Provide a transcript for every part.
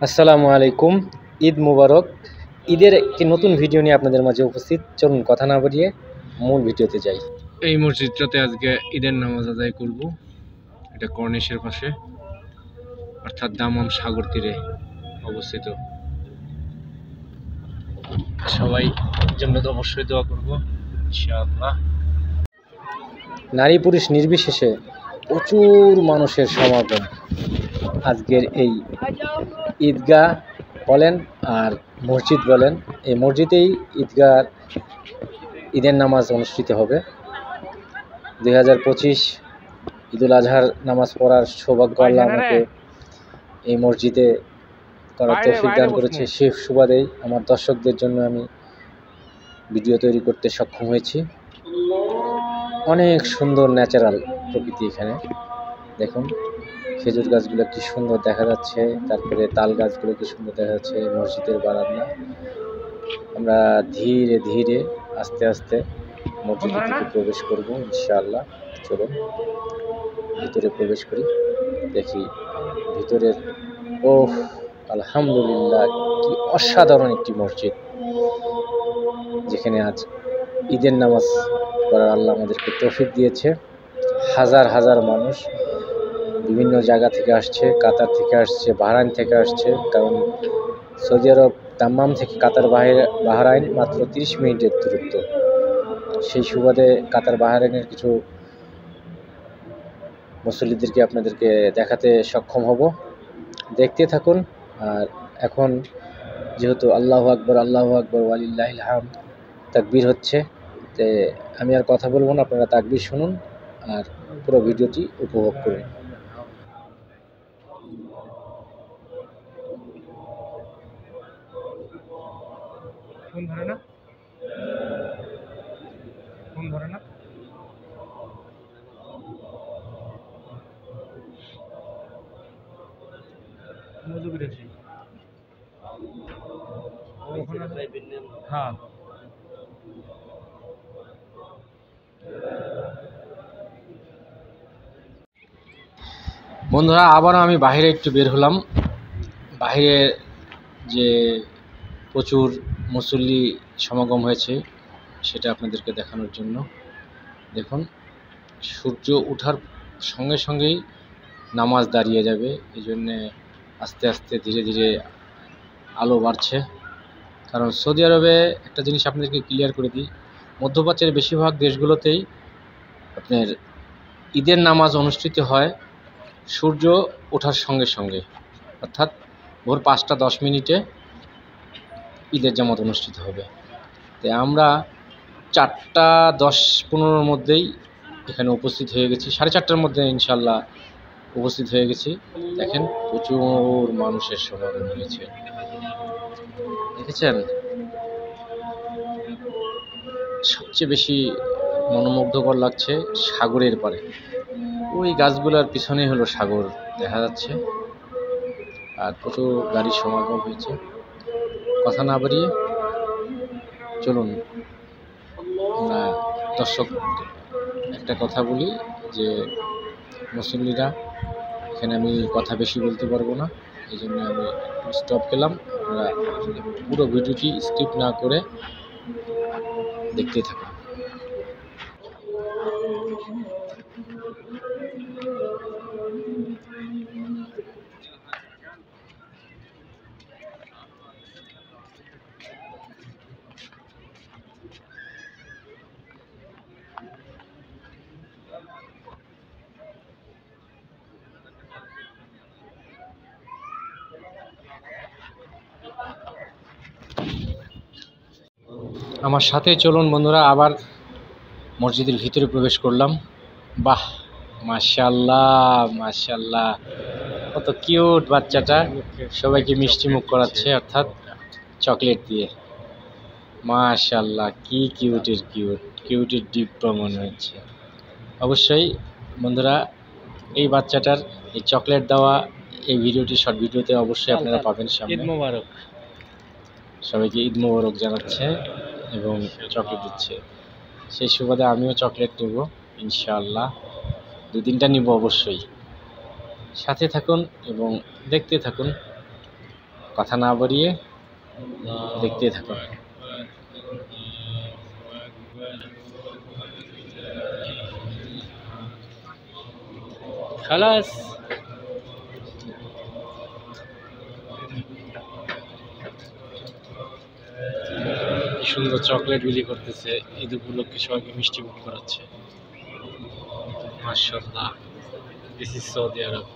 আসসালামু আলাইকুম। ঈদ মুবারক। ঈদের একটি নতুন ভিডিও নিয়ে আপনাদের মাঝে উপস্থিত। চলুন কথা না বাড়িয়ে মূল ভিডিওতে যাই। এই মসজিদটাতে আজকে ঈদের নামাজ আদায় করব। এটা কর্নিশের পাশে, অর্থাৎ দামাম সাগর তীরে অবস্থিত। সবাই জন্য তো অবশ্যই দোয়া করব ইনশাআল্লাহ। নারী পুরুষ নির্বিশেষে প্রচুর মানুষের সমাগম আজকের এই ঈদগাহ বলেন আর মসজিদ বলেন, এই মসজিদেই ঈদের নামাজ অনুষ্ঠিত হবে। 2025 ঈদুল আজহার নামাজ পড়ার সৌভাগ্য আল্লাহ আমাকে এই মসজিদে করার তৌফিক দান করেছে। সেই সুবাদেই আমার দর্শকদের জন্য আমি ভিডিও তৈরি করতে সক্ষম হয়েছি। অনেক সুন্দর ন্যাচারাল প্রকৃতি এখানে। দেখুন খেজুর গাছগুলো কি সুন্দর দেখা যাচ্ছে, তারপরে তাল গাছগুলো কি সুন্দর দেখা যাচ্ছে। মসজিদের বারান্দা, আমরা ধীরে ধীরে আস্তে আস্তে মসজিদের দিকে প্রবেশ করব ইনশাআল্লাহ। চলুন ভিতরে প্রবেশ করি, দেখি ভিতরের। ওহ আলহামদুলিল্লাহ, কি অসাধারণ একটি মসজিদ, যেখানে আজ ঈদের নামাজ পড়ার আল্লাহ আমাদেরকে তৌফিক দিয়েছে। হাজার হাজার মানুষ বিভিন্ন জায়গা থেকে আসছে, কাতার থেকে আসছে, বাহরাইন থেকে আসছে। কারণ সৌদি আরব দাম্মাম থেকে বাহরাইন মাত্র 30 মিনিটের দূরত্ব। সেই সুবাদে কাতার বাহরাইনের কিছু মুসল্লিদেরকে আপনাদেরকে দেখাতে সক্ষম হব। দেখতে থাকুন। আর এখন যেহেতু আল্লাহু আকবার ওয়ালিল্লাহিল হামদ তাকবীর হচ্ছে, যে আমি আর কথা বলবো না, আপনারা তাকবীর শুনুন আর পুরো ভিডিওটি উপভোগ করুন। ফোন ধরে না, ফোন ধরে না। হ্যাঁ, বন্ধুরা আবারও আমি বাইরে একটু বের হলাম। বাইরে যে প্রচুর মুসল্লি সমাগম হয়েছে সেটা আপনাদেরকে দেখানোর জন্য। দেখুন সূর্য ওঠার সঙ্গে সঙ্গেই নামাজ দাঁড়িয়ে যাবে, এই জন্যে আস্তে আস্তে ধীরে ধীরে আলো বাড়ছে। কারণ সৌদি আরবে একটা জিনিস আপনাদেরকে ক্লিয়ার করে দিই, মধ্যপ্রাচ্যের বেশিরভাগ দেশগুলোতেই আপনার ঈদের নামাজ অনুষ্ঠিত হয় সূর্য ওঠার সঙ্গে সঙ্গে, অর্থাৎ ভোর 5টা 10 মিনিটে ঈদের জামাত অনুষ্ঠিত হবে। তাই আমরা 4টা 10-15 মধ্যেই এখানে উপস্থিত হয়ে গেছি, 4:30টার মধ্যে ইনশাল্লাহ উপস্থিত হয়ে গেছি। দেখেন প্রচুর মানুষের সমাগম হয়েছে, দেখেছেন। সবচেয়ে বেশি মনোমুগ্ধকর লাগছে সাগরের পাড়ে, ওই গাছগুলোর পিছনেই হলো সাগর দেখা যাচ্ছে, আর প্রচুর গাড়ির সমাগম হয়েছে। কথা না বাড়িয়ে চলুন আমরা দর্শক একটা কথা বলি, যে মুসল্লিরা এখানে আমি কথা বেশি বলতে পারবো না, এই জন্য আমি স্টপ পেলাম। আপনারা পুরো ভিডিওটি স্কিপ না করে দেখতে থাকুন। আমার সাথে চলুন বন্ধুরা, আবার মসজিদের ভিতরে প্রবেশ করলাম। বাহ, মাশাআল্লাহ মাশাআল্লাহ, কত কিউট বাচ্চাটা, সবাইকে মিষ্টি মুখ করাচ্ছে, অর্থাৎ চকলেট দিয়ে। মাশাআল্লাহ, কি কিউটের ডিব্বা মনে হচ্ছে। অবশ্যই বন্ধুরা এই বাচ্চাটার এই চকলেট দেওয়া এই ভিডিওটি শর্ট ভিডিওতে অবশ্যই আপনারা পাবেন সামনে। ঈদ মোবারক। সবাইকে ঈদ মোবারক জানাচ্ছে এবং চকলেট দিচ্ছে। সেই সুবাদে আমিও চকলেট নেব ইনশাআল্লাহ, 2-3টা নিব অবশ্যই। সাথে থাকুন এবং দেখতে থাকুন। কথা না বাড়িয়ে দেখতে থাকুন। খালাস। সুন্দর চকলেট বিলি করতেছে, ঈদ উপলক্ষে সবাইকে মিষ্টি মুখ করাচ্ছে। মাশাআল্লাহ, দিস ইজ সৌদি আরব।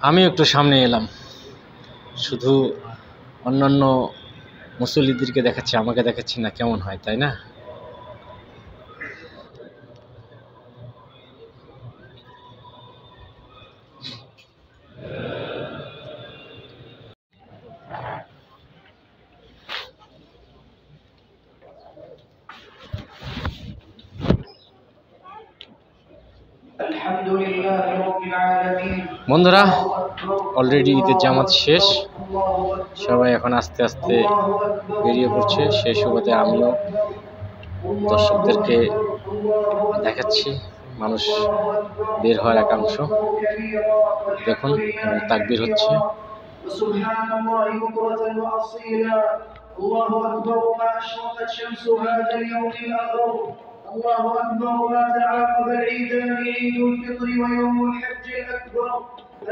আমি একটু সামনে এলাম, শুধু অন্যান্য মুসল্লিদেরকে দেখাচ্ছি, আমাকে দেখাচ্ছি না, কেমন হয় তাই না? বন্ধুরা, অলরেডি ঈদের জামাত শেষ, সবাই এখন আস্তে আস্তে বেরিয়ে পড়ছে। সেই সুবাদে আমিও দর্শকদেরকে দেখাচ্ছি মানুষ বের হওয়ার একাংশ। দেখুন তাকবীর হচ্ছে। الله أكبر ما تعاقب العيدان عيد الفطر ويوم الحج الأكبر.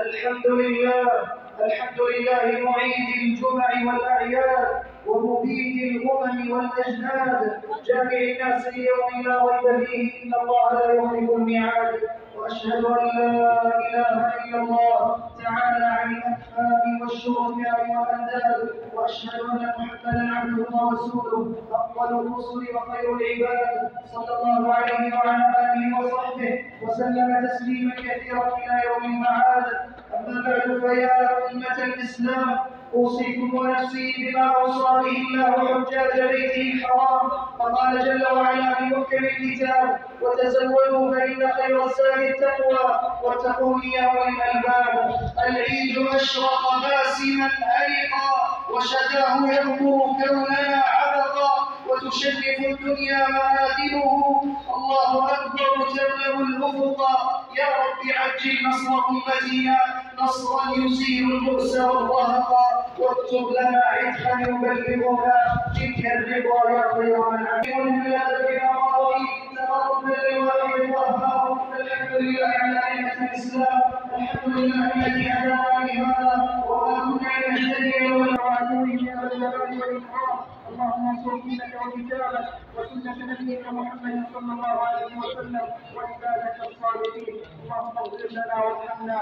الحمد لله معيد الجمع والأعياد ومبيد الأمم والأجناد جامع الناس ليوم لا ريب فيه إن الله لا يخلف الميعاد. وأشهد أن لا إله إلا الله تعالى عن الأكفان والشركاء والأنداد. وأشهد أن محمدا عبده ورسوله أفضل الرسل وخير العباد صلى الله عليه وعلى آله وصحبه وسلم تسليما كثيرا إلى يوم المعاد. أما بعد فيا أمة الإسلام، أوصيكم ونفسي بما أوصى به الله حجاج بيته الحرام. فقال جل وعلا في محكم الكتاب: وتزودوا فإن خير الزاد التقوى واتقون يا أولي الألباب. العيد أشرق باسما ألقا وشداه يغمر كوننا عبقا وتشرف الدنيا مآذنه. الله أكبر تملأ الأفقا. يا رب عجل نصر أمتنا نصرا يزيل البؤس والرهقا واكتب لنا عتقا يبلغنا منك الرضا يا خير من عمل البلاد بنقائي تقبل لواحد الوهاب. الحمد لله على نعمة الإسلام، الحمد لله الذي هدانا لهذا وما كنا لنهتدي لولا وعدوه يا ذا الجلال والإكرام. اللهم انصر دينك وكتابك وسنة نبيك محمد صلى الله عليه وسلم وعبادك الصالحين. اللهم اغفر لنا وارحمنا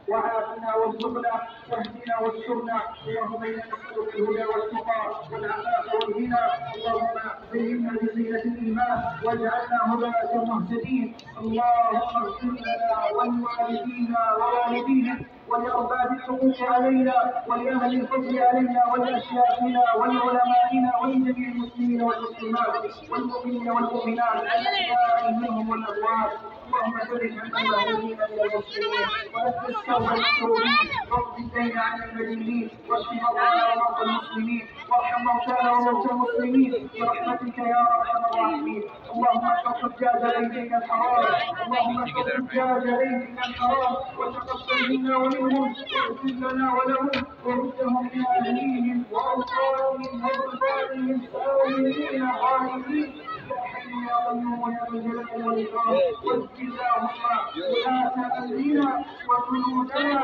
وعافنا وارزقنا واهدنا واسترنا. اللهم انا نسالك الهدى والتقى والعفاف والغنى. اللهم زينا بزينة الايمان واجعلنا هداة مهتدين. اللهم اغفر لنا ولوالدينا ووالدينا ولأرباب الحقوق علينا ولأهل الفضل علينا ولأشياخنا ولعلمائنا ولجميع المسلمين والمسلمات والمؤمنين والمؤمنات الأحياء منهم والأموات. اللهم فرج عن المهمومين من المسلمين ونفس الكرب المكروبين واقض الدين عن المدينين واشف مرضانا ومرضى المسلمين وارحم موتانا وموتى المسلمين برحمتك يا ارحم الراحمين. اللهم احفظ حجاج بيتك الحرام، اللهم احفظ حجاج بيتك الحرام وتقبل منا ومنهم واغفر لنا ولهم وردهم الى اهليهم واوطانهم وبلدانهم سالمين غانمين. يا حي يا قيوم يا ذا الجلال والاكرام. واجزي اللهم ولاة امرنا وجنودنا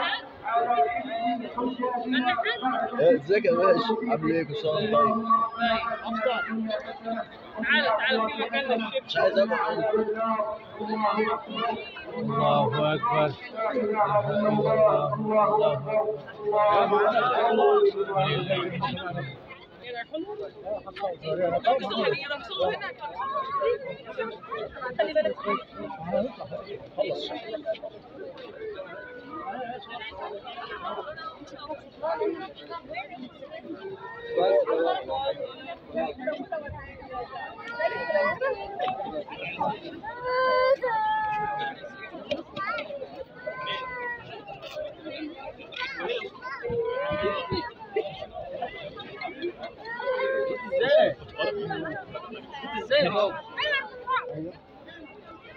على حفظ حجاجنا بعد ازيك يا باشا؟ عامل ايه؟ كل سنه وانت طيب. مش عايز اقعد. الله أكبر.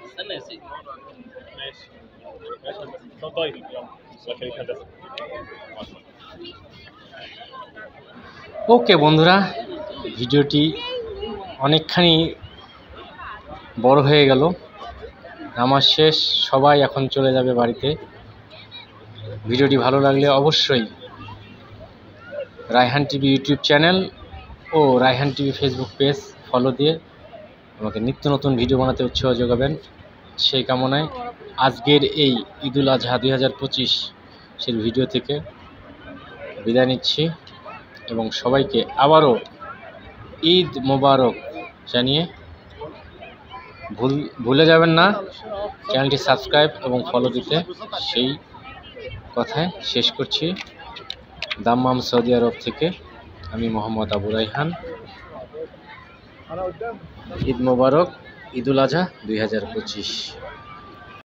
استنى يا سيدي. ماشي طب طيب يلا شكلك هندسة ওকে বন্ধুরা, ভিডিওটি অনেকখানি বড় হয়ে গেল। নামাজ শেষ, সবাই এখন চলে যাবে বাড়িতে। ভিডিওটি ভালো লাগলে অবশ্যই রায়হান টিভি ইউটিউব চ্যানেল ও Raihan TV Facebook page follow দিয়ে আমাকে নিত্য নতুন ভিডিও বানাতে উৎসাহ যোগাবেন। সেই কামনায় আজকের এই ঈদুল আজহা 2025 সেই ভিডিও থেকে বিদায় নিচ্ছি এবং সবাইকে আবারও ঈদ মোবারক জানিয়ে ভুলে যাবেন না চ্যানেলটি সাবস্ক্রাইব এবং ফলো দিতে। সেই কথায় শেষ করছি। দাম্মাম সৌদি আরব থেকে আমি মোহাম্মদ আবু রায়হান। ঈদ মোবারক, ঈদুল আজহা 2025।